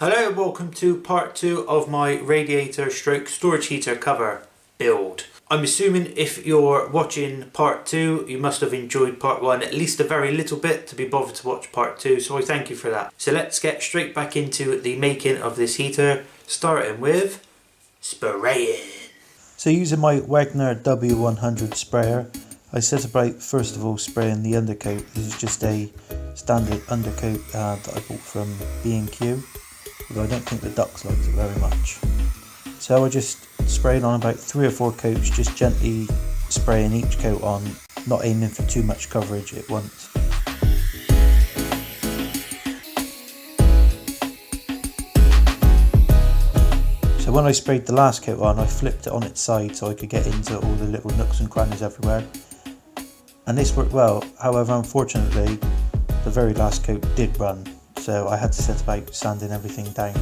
Hello and welcome to part 2 of my radiator stroke storage heater cover build. I'm assuming if you're watching part 2 you must have enjoyed part 1 at least a very little bit to be bothered to watch part 2, so I thank you for that. So let's get straight back into the making of this heater, starting with spraying. So using my Wagner W100 sprayer, I set about first of all spraying the undercoat. This is just a standard undercoat that I bought from B&Q. Although I don't think the ducks liked it very much. So I just sprayed on about 3 or 4 coats, just gently spraying each coat on, not aiming for too much coverage at once. So when I sprayed the last coat on, I flipped it on its side so I could get into all the little nooks and crannies everywhere. And this worked well, however unfortunately the very last coat did run. So I had to set about sanding everything down.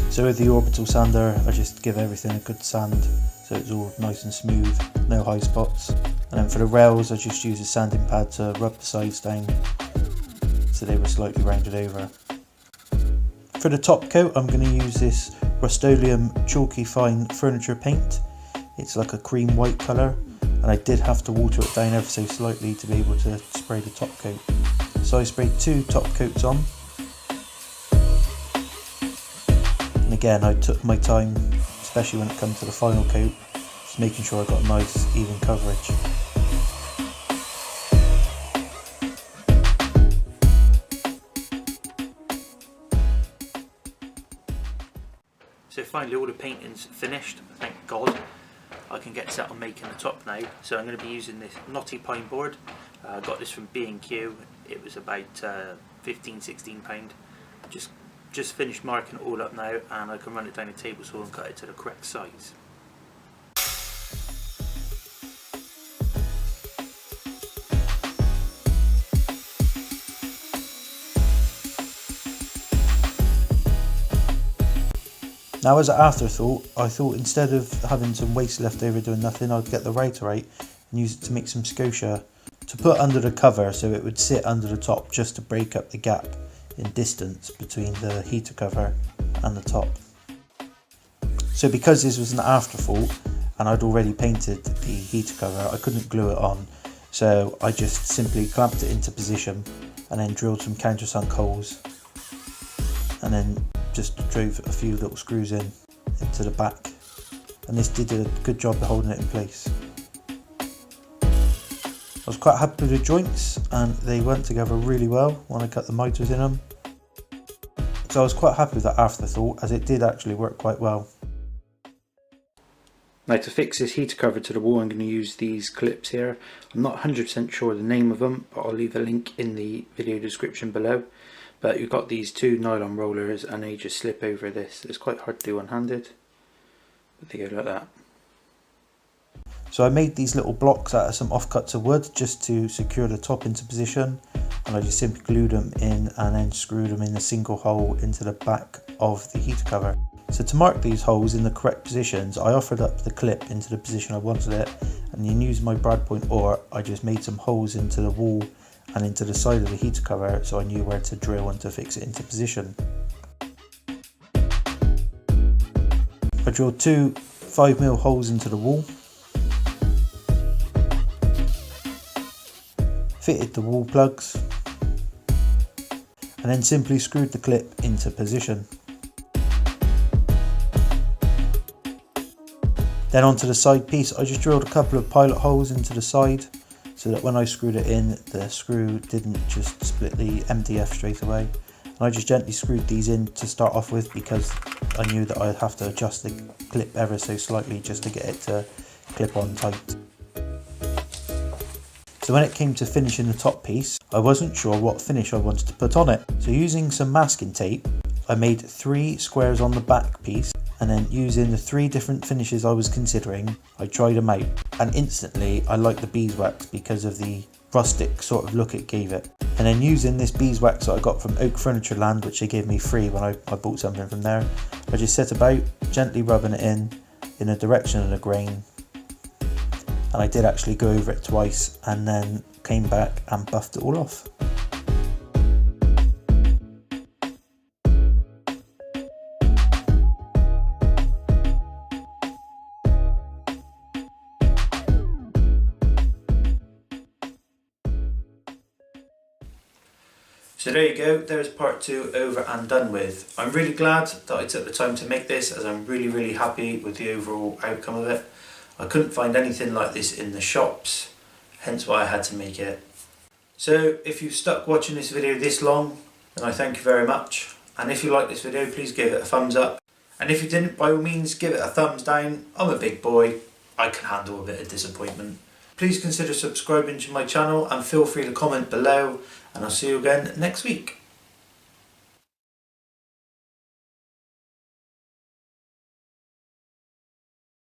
So with the orbital sander, I just give everything a good sand so it's all nice and smooth, no high spots. And then for the rails, I just use a sanding pad to rub the sides down so they were slightly rounded over. For the top coat, I'm going to use this Rust-Oleum chalky fine furniture paint. It's like a cream white colour, and I did have to water it down ever so slightly to be able to spray the top coat. So I sprayed 2 top coats on. And again, I took my time, especially when it comes to the final coat, just making sure I got nice even coverage. So finally all the painting's finished, thank God. I can get set on making the top now. So I'm going to be using this knotty pine board. I got this from B&Q. It was about £15–16. Just finished marking it all up now, and I can run it down a table saw and cut it to the correct size. Now as an afterthought, I thought instead of having some waste left over doing nothing, I'd get the router out and use it to make some scotia to put under the cover so it would sit under the top just to break up the gap in distance between the heater cover and the top. So because this was an afterthought and I'd already painted the heater cover, I couldn't glue it on, so I just simply clamped it into position and then drilled some countersunk holes and then just drove a few little screws into the back, and this did a good job of holding it in place. I was quite happy with the joints and they went together really well when I cut the motors in them. So I was quite happy with that afterthought, as it did actually work quite well. Now to fix this heater cover to the wall, I'm going to use these clips here. I'm not 100% sure the name of them, but I'll leave a link in the video description below. But you've got these 2 nylon rollers and they just slip over this. It's quite hard to do one-handed, but they go like that. So I made these little blocks out of some offcuts of wood just to secure the top into position, and I just simply glued them in and then screwed them in a single hole into the back of the heater cover. So to mark these holes in the correct positions, I offered up the clip into the position I wanted it, and then using my brad point oar, I just made some holes into the wall and into the side of the heater cover so I knew where to drill and to fix it into position. I drilled 2 5mm holes into the wall, fitted the wall plugs, and then simply screwed the clip into position. Then onto the side piece, I just drilled a couple of pilot holes into the side so that when I screwed it in, the screw didn't just split the MDF straight away. And I just gently screwed these in to start off with because I knew that I'd have to adjust the clip ever so slightly just to get it to clip on tight. So when it came to finishing the top piece, I wasn't sure what finish I wanted to put on it. So using some masking tape, I made 3 squares on the back piece, and then using the 3 different finishes I was considering, I tried them out, and instantly I liked the beeswax because of the rustic sort of look it gave it. And then using this beeswax that I got from Oak Furniture Land, which they gave me free when I bought something from there, I just set about gently rubbing it in the direction of the grain. And I did actually go over it twice and then came back and buffed it all off. So there you go, there's part 2 over and done with. I'm really glad that I took the time to make this, as I'm really happy with the overall outcome of it. I couldn't find anything like this in the shops, hence why I had to make it. So if you've stuck watching this video this long, then I thank you very much. And if you like this video, please give it a thumbs up. And if you didn't, by all means give it a thumbs down. I'm a big boy, I can handle a bit of disappointment. Please consider subscribing to my channel and feel free to comment below, and I'll see you again next week.